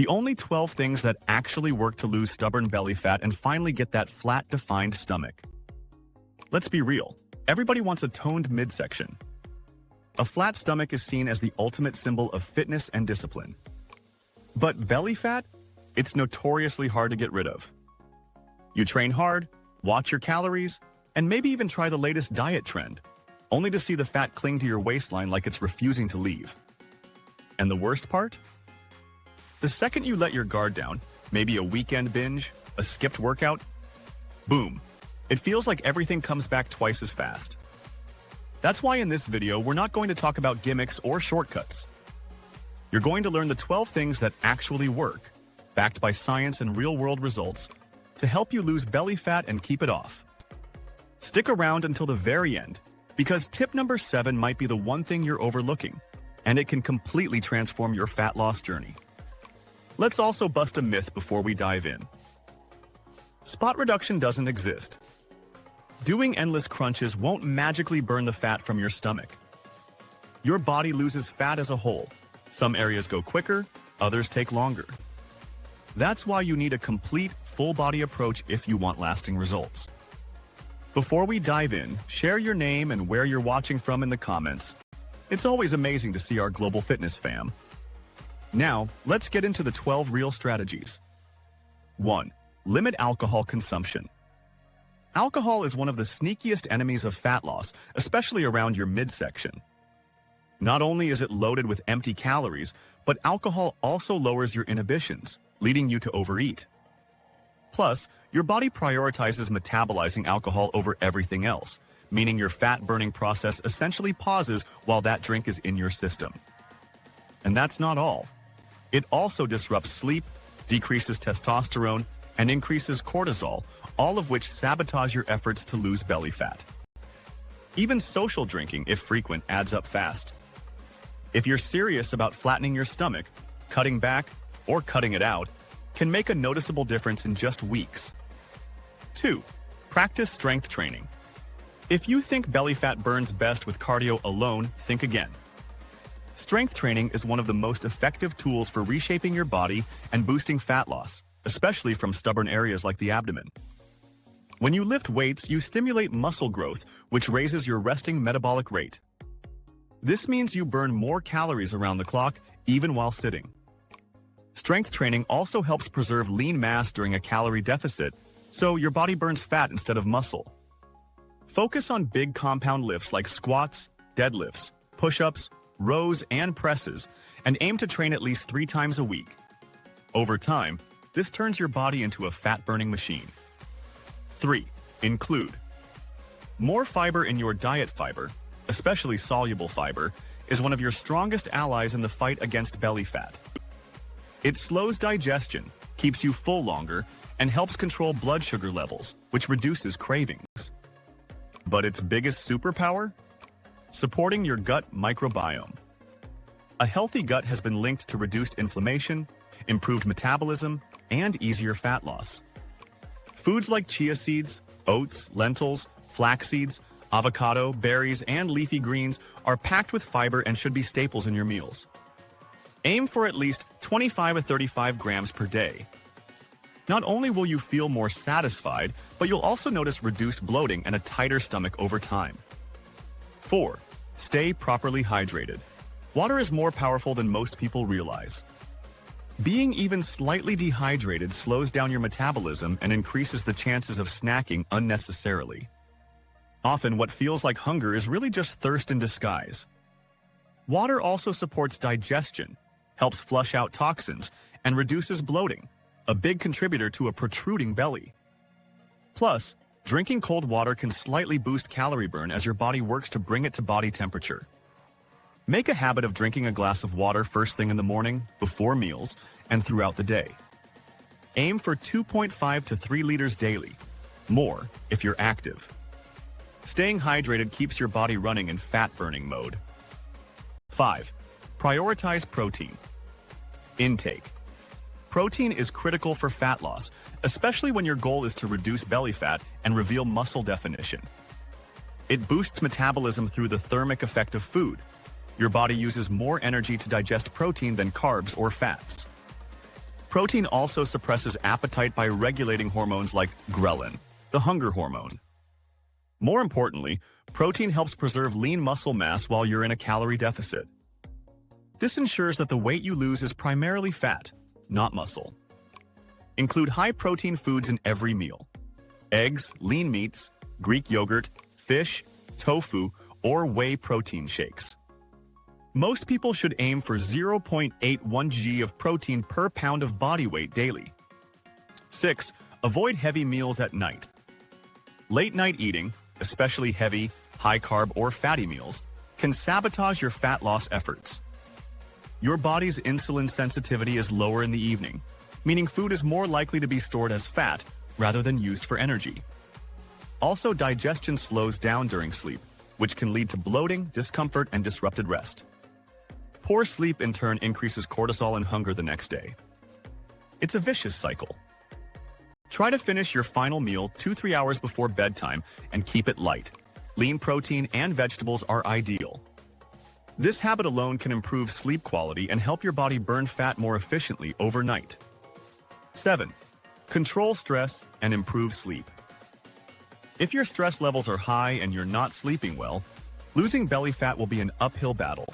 The only 12 things that actually work to lose stubborn belly fat and finally get that flat, defined stomach. Let's be real. Everybody wants a toned midsection. A flat stomach is seen as the ultimate symbol of fitness and discipline. But belly fat? It's notoriously hard to get rid of. You train hard, watch your calories, and maybe even try the latest diet trend, only to see the fat cling to your waistline like it's refusing to leave. And the worst part? The second you let your guard down, maybe a weekend binge, a skipped workout, boom, it feels like everything comes back twice as fast. That's why in this video, we're not going to talk about gimmicks or shortcuts. You're going to learn the 12 things that actually work, backed by science and real-world results, to help you lose belly fat and keep it off. Stick around until the very end, because tip number 7 might be the one thing you're overlooking, and it can completely transform your fat loss journey. Let's also bust a myth before we dive in. Spot reduction doesn't exist. Doing endless crunches won't magically burn the fat from your stomach. Your body loses fat as a whole. Some areas go quicker, others take longer. That's why you need a complete, full-body approach if you want lasting results. Before we dive in, share your name and where you're watching from in the comments. It's always amazing to see our global fitness fam. Now, let's get into the 12 real strategies. 1. Limit alcohol consumption. Alcohol is one of the sneakiest enemies of fat loss, especially around your midsection. Not only is it loaded with empty calories, but alcohol also lowers your inhibitions, leading you to overeat. Plus, your body prioritizes metabolizing alcohol over everything else, meaning your fat-burning process essentially pauses while that drink is in your system. And that's not all. It also disrupts sleep, decreases testosterone, and increases cortisol, all of which sabotage your efforts to lose belly fat. Even social drinking, if frequent, adds up fast. If you're serious about flattening your stomach, cutting back, or cutting it out, can make a noticeable difference in just weeks. 2. Practice strength training. If you think belly fat burns best with cardio alone, think again. Strength training is one of the most effective tools for reshaping your body and boosting fat loss, especially from stubborn areas like the abdomen. When you lift weights, you stimulate muscle growth, which raises your resting metabolic rate. This means you burn more calories around the clock, even while sitting. Strength training also helps preserve lean mass during a calorie deficit, so your body burns fat instead of muscle. Focus on big compound lifts like squats, deadlifts, push-ups, rows, and presses, and aim to train at least 3 times a week. Over time, this turns your body into a fat-burning machine. 3. Include more fiber in your diet. Fiber, especially soluble fiber, is one of your strongest allies in the fight against belly fat. It slows digestion, keeps you full longer, and helps control blood sugar levels, which reduces cravings. But its biggest superpower? Supporting your gut microbiome. A healthy gut has been linked to reduced inflammation, improved metabolism, and easier fat loss. Foods like chia seeds, oats, lentils, flax seeds, avocado, berries, and leafy greens are packed with fiber and should be staples in your meals. Aim for at least 25 to 35 grams per day. Not only will you feel more satisfied, but you'll also notice reduced bloating and a tighter stomach over time. 4. Stay properly hydrated. Water is more powerful than most people realize. Being even slightly dehydrated slows down your metabolism and increases the chances of snacking unnecessarily. Often, what feels like hunger is really just thirst in disguise. Water also supports digestion, helps flush out toxins, and reduces bloating, a big contributor to a protruding belly. Plus, drinking cold water can slightly boost calorie burn as your body works to bring it to body temperature. Make a habit of drinking a glass of water first thing in the morning, before meals, and throughout the day. Aim for 2.5 to 3 liters daily, more if you're active. Staying hydrated keeps your body running in fat-burning mode. 5. Prioritize protein intake. Protein is critical for fat loss, especially when your goal is to reduce belly fat and reveal muscle definition. It boosts metabolism through the thermic effect of food. Your body uses more energy to digest protein than carbs or fats. Protein also suppresses appetite by regulating hormones like ghrelin, the hunger hormone. More importantly, protein helps preserve lean muscle mass while you're in a calorie deficit. This ensures that the weight you lose is primarily fat, not muscle. Include high-protein foods in every meal. Eggs, lean meats, Greek yogurt, fish, tofu, or whey protein shakes. Most people should aim for 0.81 g of protein per pound of body weight daily. 6. Avoid heavy meals at night. Late-night eating, especially heavy, high-carb, or fatty meals, can sabotage your fat loss efforts. Your body's insulin sensitivity is lower in the evening, meaning food is more likely to be stored as fat rather than used for energy. Also, digestion slows down during sleep, which can lead to bloating, discomfort, and disrupted rest. Poor sleep in turn increases cortisol and hunger the next day. It's a vicious cycle. Try to finish your final meal 2-3 hours before bedtime and keep it light. Lean protein and vegetables are ideal. This habit alone can improve sleep quality and help your body burn fat more efficiently overnight. 7. Control stress and improve sleep. If your stress levels are high and you're not sleeping well, losing belly fat will be an uphill battle.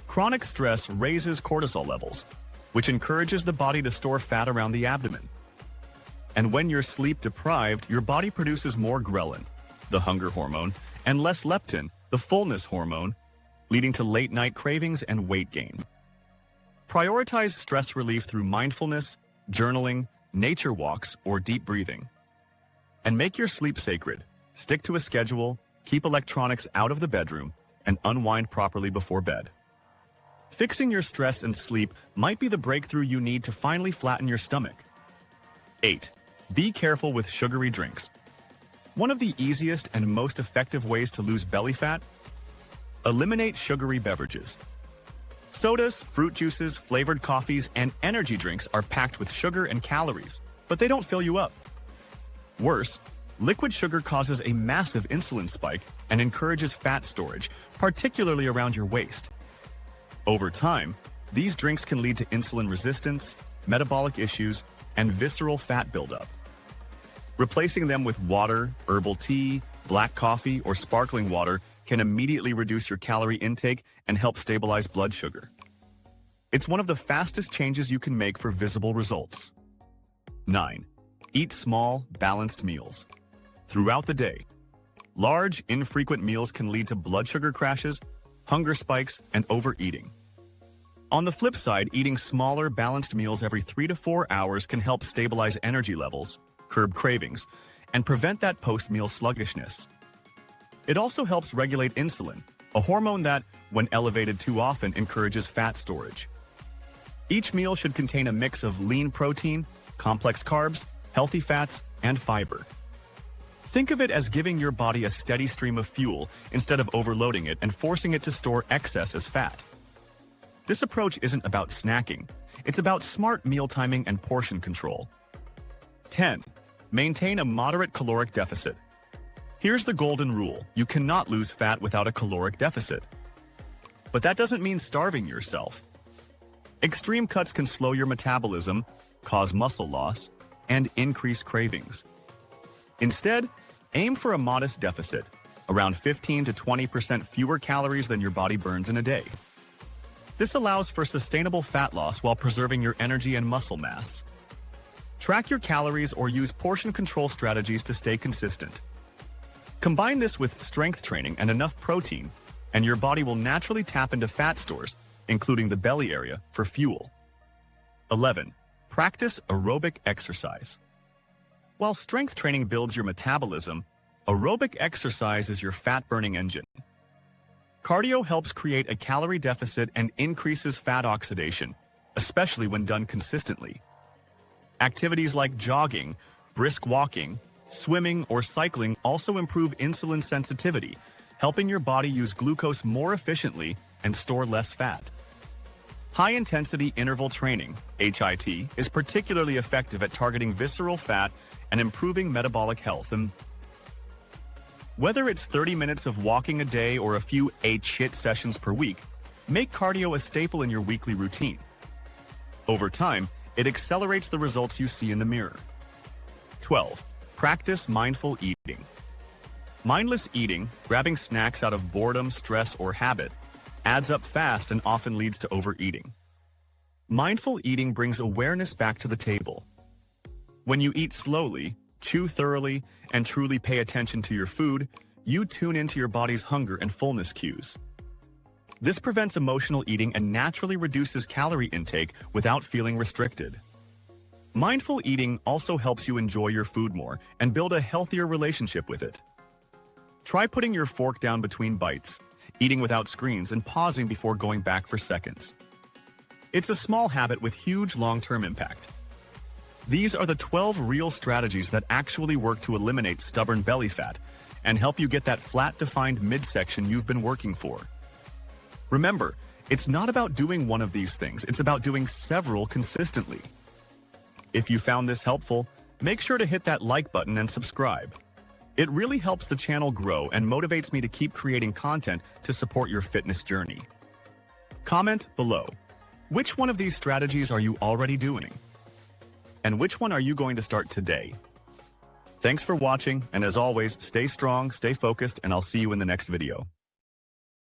Chronic stress raises cortisol levels, which encourages the body to store fat around the abdomen. And when you're sleep deprived, your body produces more ghrelin, the hunger hormone, and less leptin, the fullness hormone, leading to late-night cravings and weight gain. Prioritize stress relief through mindfulness, journaling, nature walks, or deep breathing. And make your sleep sacred. Stick to a schedule, keep electronics out of the bedroom, and unwind properly before bed. Fixing your stress and sleep might be the breakthrough you need to finally flatten your stomach. 8. Be careful with sugary drinks. One of the easiest and most effective ways to lose belly fat? Eliminate sugary beverages. Sodas, fruit juices, flavored coffees, and energy drinks are packed with sugar and calories, but they don't fill you up. Worse, liquid sugar causes a massive insulin spike and encourages fat storage, particularly around your waist. Over time, these drinks can lead to insulin resistance, metabolic issues, and visceral fat buildup. Replacing them with water, herbal tea, black coffee, or sparkling water can immediately reduce your calorie intake and help stabilize blood sugar. It's one of the fastest changes you can make for visible results. 9. Eat small, balanced meals. Throughout the day, large, infrequent meals can lead to blood sugar crashes, hunger spikes, and overeating. On the flip side, eating smaller, balanced meals every 3 to 4 hours can help stabilize energy levels, curb cravings, and prevent that post-meal sluggishness. It also helps regulate insulin, a hormone that, when elevated too often, encourages fat storage. Each meal should contain a mix of lean protein, complex carbs, healthy fats, and fiber. Think of it as giving your body a steady stream of fuel instead of overloading it and forcing it to store excess as fat. This approach isn't about snacking. It's about smart meal timing and portion control. 10. Maintain a moderate caloric deficit. Here's the golden rule. You cannot lose fat without a caloric deficit. But that doesn't mean starving yourself. Extreme cuts can slow your metabolism, cause muscle loss, and increase cravings. Instead, aim for a modest deficit, around 15 to 20% fewer calories than your body burns in a day. This allows for sustainable fat loss while preserving your energy and muscle mass. Track your calories or use portion control strategies to stay consistent. Combine this with strength training and enough protein, and your body will naturally tap into fat stores, including the belly area, for fuel. 11. Practice aerobic exercise. While strength training builds your metabolism, aerobic exercise is your fat-burning engine. Cardio helps create a calorie deficit and increases fat oxidation, especially when done consistently. Activities like jogging, brisk walking, swimming, or cycling also improve insulin sensitivity, helping your body use glucose more efficiently and store less fat. High-intensity interval training, HIT, is particularly effective at targeting visceral fat and improving metabolic health. And whether it's 30 minutes of walking a day or a few HIIT sessions per week, make cardio a staple in your weekly routine. Over time, It accelerates the results you see in the mirror. 12. Practice mindful eating. Mindless eating, grabbing snacks out of boredom, stress, or habit, adds up fast and often leads to overeating. Mindful eating brings awareness back to the table. When you eat slowly, chew thoroughly, and truly pay attention to your food, you tune into your body's hunger and fullness cues. This prevents emotional eating and naturally reduces calorie intake without feeling restricted. Mindful eating also helps you enjoy your food more and build a healthier relationship with it. Try putting your fork down between bites, eating without screens, and pausing before going back for seconds. It's a small habit with huge long-term impact. These are the 12 real strategies that actually work to eliminate stubborn belly fat and help you get that flat, defined midsection you've been working for. Remember, it's not about doing one of these things, it's about doing several consistently. If you found this helpful, make sure to hit that like button and subscribe. It really helps the channel grow and motivates me to keep creating content to support your fitness journey. Comment below. Which one of these strategies are you already doing? And which one are you going to start today? Thanks for watching, and as always, stay strong, stay focused, and I'll see you in the next video.